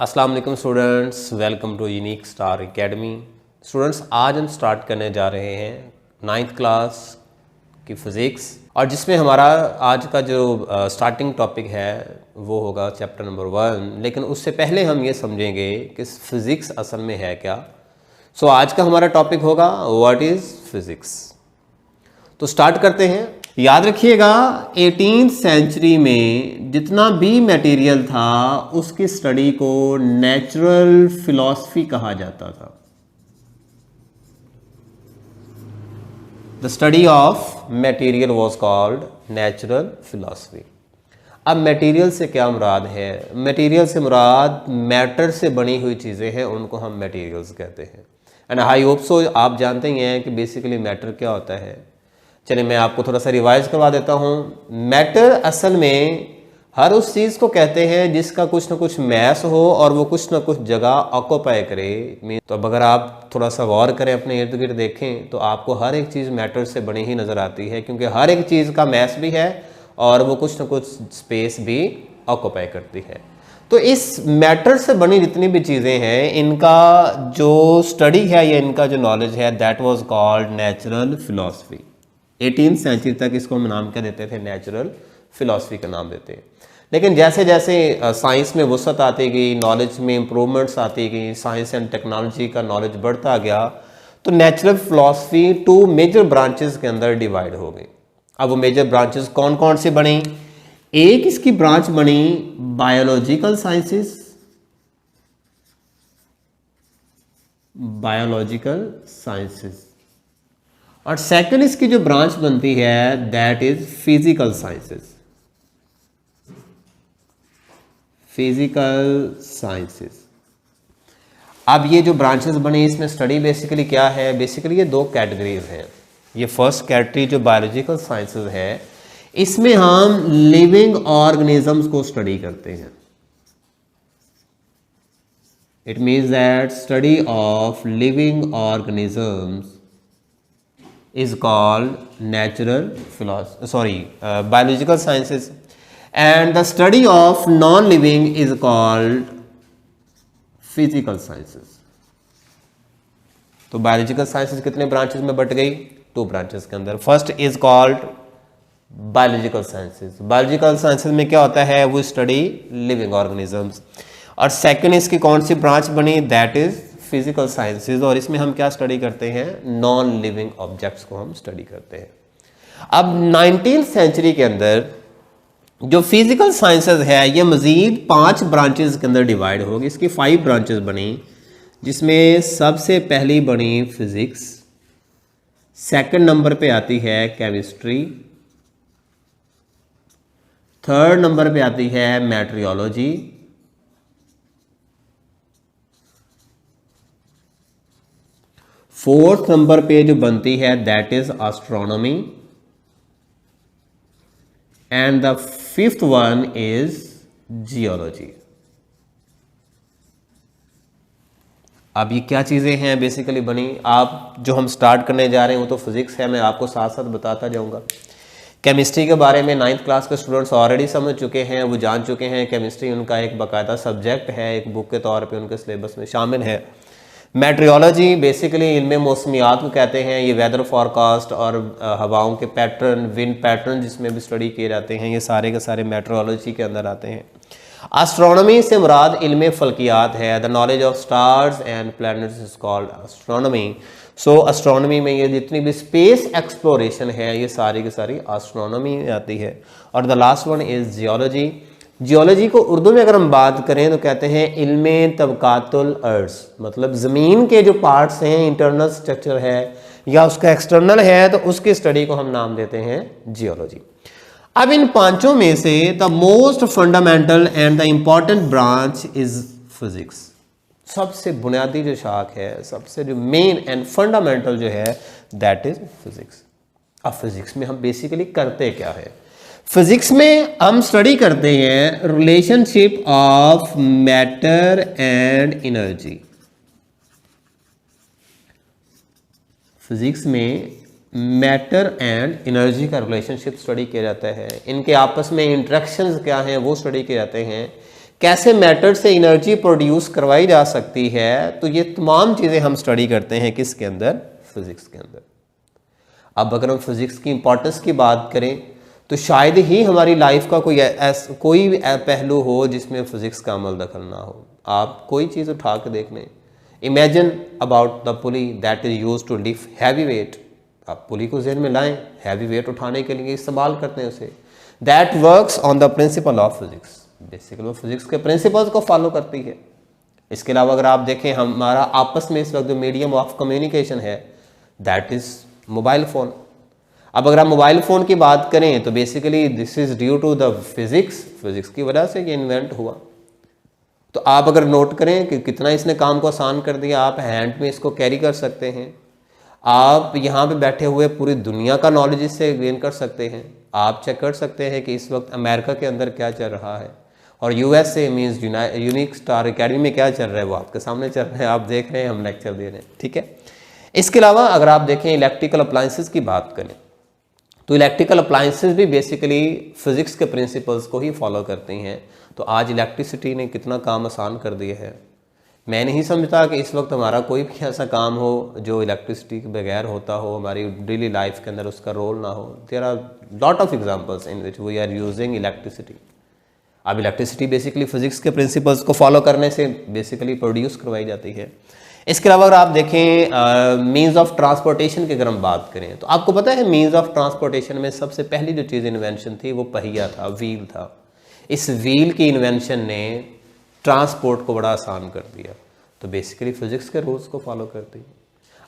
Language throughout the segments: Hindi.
अस्सलाम वालेकुम students, welcome to unique star academy. Students, आज हम स्टार्ट करने जा रहे हैं 9th क्लास की फ़िज़िक्स, और जिसमें हमारा आज का जो स्टार्टिंग टॉपिक है वो होगा चैप्टर नंबर 1। लेकिन उससे पहले हम ये समझेंगे कि फ़िज़िक्स असल में है क्या। सो आज का हमारा टॉपिक होगा व्हाट इज़ फ़िज़िक्स। तो स्टार्ट करते हैं। याद रखिएगा 18th सेंचुरी में जितना भी मटेरियल था उसकी स्टडी को नेचुरल फिलॉसफी कहा जाता था। The study of material was called natural philosophy. अब मटेरियल से क्या मुराद है? मटेरियल से मुराद मैटर से बनी हुई चीज़ें हैं, उनको हम मटेरियल्स कहते हैं। एंड आई होप सो आप जानते ही हैं कि बेसिकली मैटर क्या होता है। चलिए मैं आपको थोड़ा सा रिवाइज करवा देता हूँ। मैटर असल में हर उस चीज़ को कहते हैं जिसका कुछ ना कुछ मैस हो और वो कुछ ना कुछ जगह ऑक्यूपाई करे। तो अब अगर आप थोड़ा सा गौर करें, अपने इर्द गिर्द देखें, तो आपको हर एक चीज़ मैटर से बनी ही नज़र आती है, क्योंकि हर एक चीज़ का मैस भी है और वो कुछ ना कुछ स्पेस भी ऑक्यूपाई करती है। तो इस मैटर से बनी जितनी भी चीज़ें हैं, इनका जो स्टडी है या इनका जो नॉलेज है, that was called natural philosophy. 18th century तक इसको हम नाम क्या देते थे? नेचुरल फिलॉसफी का नाम देते हैं। लेकिन जैसे जैसे साइंस में वुसअत आती गई, नॉलेज में इम्प्रूवमेंट्स आती गई, साइंस एंड टेक्नोलॉजी का नॉलेज बढ़ता गया, तो नेचुरल फिलॉसफी 2 मेजर ब्रांचेस के अंदर डिवाइड हो गई। अब वो मेजर ब्रांचेस कौन कौन सी बनी? एक इसकी ब्रांच बनी बायोलॉजिकल साइंसेस, बायोलॉजिकल साइंसेस, और सेकंड इसकी जो ब्रांच बनती है that is physical sciences, physical sciences. अब ये जो ब्रांचेस बनी, इसमें स्टडी बेसिकली क्या है? बेसिकली ये 2 कैटेगरीज हैं। ये फर्स्ट कैटेगरी जो बायोलॉजिकल साइंसेस है, इसमें हम लिविंग ऑर्गेनिजम्स को स्टडी करते हैं। It means that study of living organisms is called natural philosophy, biological sciences, and the study of non-living is called physical sciences. तो बायोलॉजिकल साइंसेस कितने ब्रांचेस में बट गई? 2 ब्रांचेस के अंदर। First is called biological sciences. Biological sciences में क्या होता है? वो स्टडी लिविंग ऑर्गेनिजम्स। और सेकंड इसकी कौन सी ब्रांच बनी? दैट इज फिजिकल साइंसेज, और इसमें हम क्या स्टडी करते हैं? नॉन लिविंग ऑब्जेक्ट्स को हम स्टडी करते हैं। अब 19th सेंचुरी के अंदर जो फिजिकल साइंसेज है, ये मजीद 5 ब्रांचेस के अंदर डिवाइड होगी। इसकी 5 ब्रांचेस बनी, जिसमें सबसे पहली बनी फिजिक्स, सेकंड नंबर पे आती है केमिस्ट्री, थर्ड नंबर पे आती है मेट्रियोलॉजी, फोर्थ नंबर पे जो बनती है that is astronomy, and the fifth one is geology. अब ये क्या चीजें हैं बेसिकली बनी? आप जो हम स्टार्ट करने जा रहे हैं वो तो फिजिक्स है, मैं आपको साथ साथ बताता जाऊंगा। केमिस्ट्री के बारे में 9th क्लास के स्टूडेंट्स ऑलरेडी समझ चुके हैं, वो जान चुके हैं। केमिस्ट्री उनका एक बाकायदा सब्जेक्ट है, एक बुक के तौर पे उनके सिलेबस में शामिल है। मेट्रियोलॉजी बेसिकली इल्म मौसमियात को कहते हैं। ये वेदर फॉरकास्ट और हवाओं के पैटर्न, विंड पैटर्न जिसमें भी स्टडी किए जाते हैं, ये सारे के सारे मेट्रियोलॉजी के अंदर आते हैं। एस्ट्रोनॉमी से मुराद इल्म फल्कियात है। The knowledge of stars and planets is called astronomy. So astronomy में ये जितनी भी स्पेस एक्सप्लोरेशन है, ये सारी की सारी एस्ट्रोनॉमी में आती है। और the last one is geology. Geology को उर्दू में अगर हम बात करें तो कहते हैं इल्मे तबकातुल अर्ज़, मतलब ज़मीन के जो पार्ट्स हैं, इंटरनल स्ट्रक्चर है या उसका एक्सटर्नल है, तो उसकी स्टडी को हम नाम देते हैं जियोलॉजी। अब इन 5 में से the most fundamental and the important branch is physics. सबसे बुनियादी जो शाख है, सबसे जो मेन एंड फंडामेंटल जो है, दैट इज फिजिक्स। अब फिजिक्स में हम बेसिकली करते क्या है? फिजिक्स में हम स्टडी करते हैं relationship of matter and energy. Physics में मैटर एंड एनर्जी का रिलेशनशिप स्टडी किया जाता है। इनके आपस में इंटरेक्शंस क्या हैं वो स्टडी किए जाते हैं कैसे मैटर से एनर्जी प्रोड्यूस करवाई जा सकती है, तो ये तमाम चीज़ें हम स्टडी करते हैं किसके अंदर, फिजिक्स के अंदर। अब अगर हम फिजिक्स की इंपॉर्टेंस की बात करें तो शायद ही हमारी लाइफ का कोई पहलू हो जिसमें फिजिक्स का अमल दखल ना हो। आप कोई चीज़ उठा के देख लें, imagine about the pulley that is use to lift heavy weight. आप पुली को जहन में लाएं, हैवी वेट उठाने के लिए इस्तेमाल करते हैं उसे। That works on the principle of physics, basically वो फिजिक्स के प्रिंसिपल्स को फॉलो करती है। इसके अलावा अगर आप देखें, हमारा आपस में इस वक्त जो मीडियम ऑफ कम्युनिकेशन है दैट इज़ मोबाइल फ़ोन। अब अगर आप मोबाइल फ़ोन की बात करें तो basically this is due to the physics की वजह से ये इन्वेंट हुआ। तो आप अगर नोट करें कि कितना इसने काम को आसान कर दिया, आप हैंड में इसको कैरी कर सकते हैं, आप यहाँ पे बैठे हुए पूरी दुनिया का नॉलेज इससे गेन कर सकते हैं। आप चेक कर सकते हैं कि इस वक्त अमेरिका के अंदर क्या चल रहा है और USA means unique star academy में क्या चल रहा है वो आपके सामने चल रहा है, आप देख रहे हैं, हम लेक्चर दे रहे हैं, ठीक है। इसके अलावा अगर आप देखें इलेक्ट्रिकल अप्लायंसेस की बात करें तो इलेक्ट्रिकल अप्लायंसेस भी बेसिकली फिजिक्स के प्रिंसिपल्स को ही फॉलो करती हैं। तो आज इलेक्ट्रिसिटी ने कितना काम आसान कर दिया है। मैं नहीं समझता कि इस वक्त हमारा कोई भी ऐसा काम हो जो इलेक्ट्रिसिटी के बगैर होता हो, हमारी डेली लाइफ के अंदर उसका रोल ना हो। There are lot of examples in which we are using electricity. अब इलेक्ट्रिसिटी बेसिकली फिजिक्स के प्रिंसिपल्स को फॉलो करने से बेसिकली प्रोड्यूस करवाई जाती है। इसके अलावा अगर आप देखें मीन्स ऑफ ट्रांसपोर्टेशन की अगर हम बात करें तो आपको पता है मीन्स ऑफ ट्रांसपोर्टेशन में सबसे पहली जो चीज़ इन्वेंशन थी वो पहिया था, व्हील था। इस व्हील की इन्वेंशन ने ट्रांसपोर्ट को बड़ा आसान कर दिया। तो बेसिकली फिजिक्स के रूल्स को फॉलो करती है।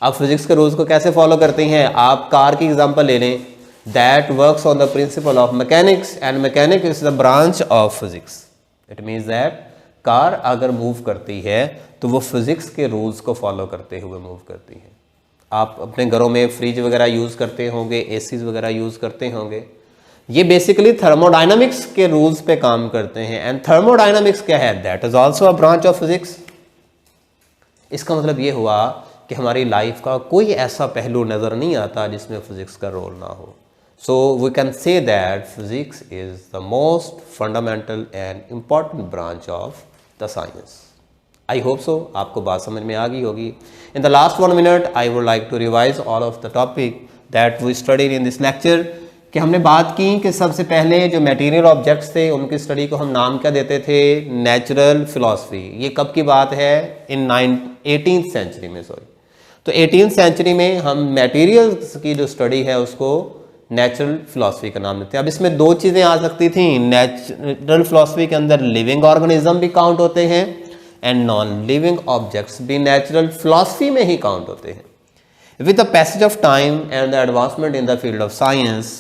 आप फिजिक्स के रूल्स को कैसे फॉलो करती हैं, आप कार की एग्जांपल ले लें, that works on the principle of mechanics and mechanics is the branch of physics. It means that car अगर मूव करती है तो वो फिजिक्स के रूल्स को फॉलो करते हुए मूव करती है। आप अपने घरों में फ्रिज वगैरह यूज़ करते होंगे, एसीज वगैरह यूज़ करते होंगे, ये बेसिकली थर्मोडायनामिक्स के रूल्स पे काम करते हैं। एंड थर्मोडायनामिक्स क्या है, that is also a branch of physics. इसका मतलब ये हुआ कि हमारी लाइफ का कोई ऐसा पहलू नज़र नहीं आता जिसमें फिजिक्स का रोल ना हो। So we can say that physics is the most fundamental and important branch of the science. I hope so आपको बात समझ में आ गई होगी। In the last 1 minute I would like to revise all of the topic that we studied in this lecture. कि हमने बात की कि सबसे पहले जो मटेरियल ऑब्जेक्ट्स थे उनकी स्टडी को हम नाम क्या देते थे, नेचुरल फिलॉसफी। ये कब की बात है, इन 18th सेंचुरी में, सॉरी। तो 18th सेंचुरी में हम मटेरियल्स की जो स्टडी है उसको नेचुरल फिलॉसफी का नाम देते हैं। अब इसमें दो चीज़ें आ सकती थी। नेचुरल फिलॉसफी के अंदर लिविंग ऑर्गेनिज्म भी काउंट होते हैं एंड नॉन लिविंग ऑब्जेक्ट्स भी नेचुरल फिलॉसफी में ही काउंट होते हैं। With the passage of time and the advancement in the field of science,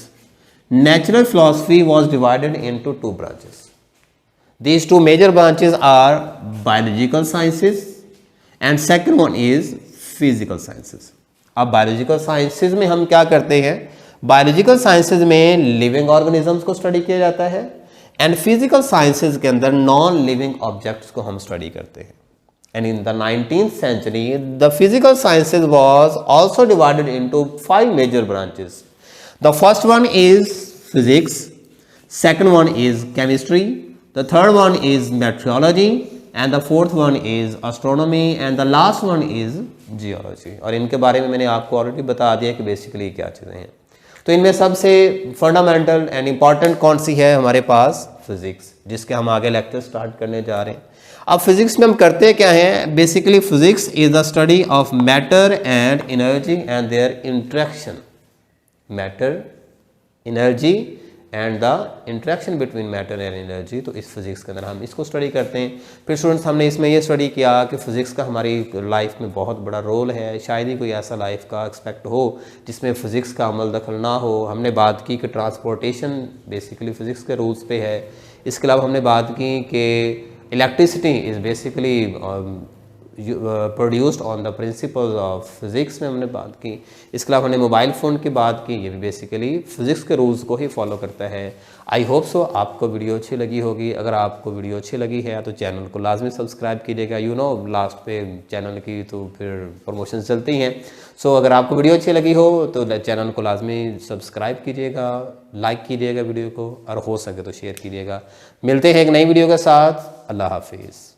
natural philosophy was divided into 2 branches. These 2 major branches are biological sciences and second one is physical sciences. अब biological sciences में हम क्या करते हैं, biological sciences में living organisms को study किया जाता है and physical sciences के अंदर non living objects को हम study करते हैं. And in the 19th century, the physical sciences was also divided into 5 major branches. The first one is physics, second one is chemistry, the third one is meteorology, and the fourth one is astronomy, and the last one is geology. और इनके बारे में मैंने आपको ऑलरेडी बता दिया कि बेसिकली क्या चीज़ें हैं। तो इनमें सबसे फंडामेंटल एंड इम्पॉर्टेंट कौन सी है हमारे पास, फिजिक्स, जिसके हम आगे लेक्चर स्टार्ट करने जा रहे हैं। अब फिजिक्स में हम करते क्या हैं, basically physics is the study of matter and energy and there interaction. Matter, energy and the interaction between matter and energy. तो इस फिजिक्स के अंदर हम इसको स्टडी करते हैं। फिर स्टूडेंट्स हमने इसमें ये स्टडी किया कि फ़िज़िक्स का हमारी लाइफ में बहुत बड़ा रोल है। शायद ही कोई ऐसा लाइफ का एक्सपेक्ट हो जिसमें फ़िज़िक्स का अमल दखल ना हो। हमने बात की कि ट्रांसपोर्टेशन बेसिकली फ़िज़िक्स के रूल्स पे है। इसके अलावा हमने बात की कि electricity is basically produced on the principles of physics में हमने बात की। इसके अलावा हमने मोबाइल फ़ोन की बात की, ये भी बेसिकली फ़िज़िक्स के रूल्स को ही फॉलो करता है। आई होप सो आपको वीडियो अच्छी लगी होगी। अगर आपको वीडियो अच्छी लगी है तो चैनल को लाजमी सब्सक्राइब कीजिएगा। लास्ट पे चैनल की तो फिर प्रमोशन चलती हैं। सो अगर आपको वीडियो अच्छी लगी हो तो चैनल को लाजमी सब्सक्राइब कीजिएगा, लाइक कीजिएगा वीडियो को, और हो सके तो शेयर कीजिएगा। मिलते हैं एक नई वीडियो के साथ। अल्लाह हाफिज़।